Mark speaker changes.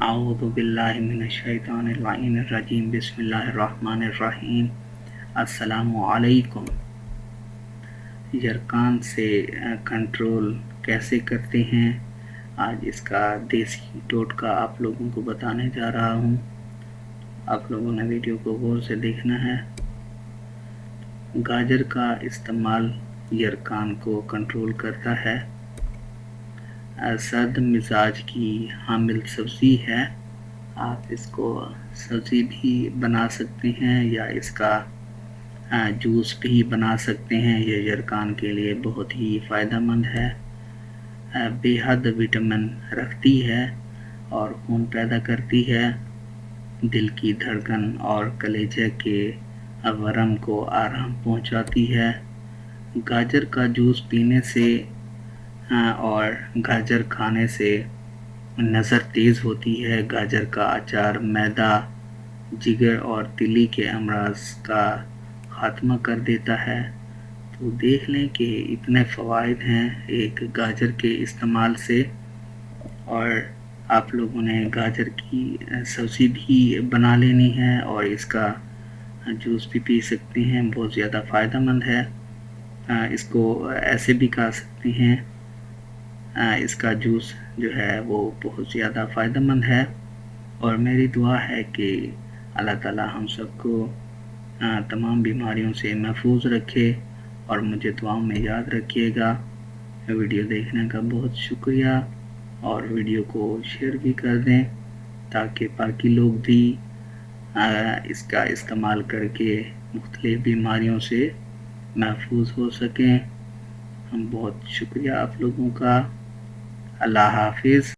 Speaker 1: अऊज़ु बिल्लाहि मिनश्शैतानिर्रजीम बिस्मिल्लाहिर्रहमानिर्रहीम। अस्सलामु अलैकुम। यरकान से कंट्रोल कैसे करते हैं, आज इसका देसी टोटका आप लोगों को बताने जा रहा हूँ। आप लोगों ने वीडियो को गौर से देखना है। गाजर का इस्तेमाल यरकान को कंट्रोल करता है। सर्द मिजाज की हामिल सब्ज़ी है। आप इसको सब्ज़ी भी बना सकते हैं या इसका जूस भी बना सकते हैं। ये यरकान के लिए बहुत ही फ़ायदेमंद है। बेहद विटामिन रखती है और खून पैदा करती है। दिल की धड़कन और कलेजे के वरम को आराम पहुंचाती है। गाजर का जूस पीने से और गाजर खाने से नज़र तेज़ होती है। गाजर का अचार मैदा, जिगर और तिली के अमराज का ख़ात्मा कर देता है। तो देख लें कि इतने फ़वाइद हैं एक गाजर के इस्तेमाल से। और आप लोगों ने गाजर की सब्ज़ी भी बना लेनी है और इसका जूस भी पी सकते हैं। बहुत ज़्यादा फ़ायदेमंद है। इसको ऐसे भी खा सकते हैं। इसका जूस जो है वो बहुत ज़्यादा फ़ायदेमंद है। और मेरी दुआ है कि अल्लाह ताला हम सबको तमाम बीमारियों से महफूज रखे और मुझे दुआओं में याद रखिएगा। वीडियो देखने का बहुत शुक्रिया और वीडियो को शेयर भी कर दें ताकि बाकी लोग भी इसका इस्तेमाल करके मुख्तलिफ़ बीमारियों से महफूज हो सकें। हम बहुत शुक्रिया आप लोगों का। अल्लाह हाफिज़।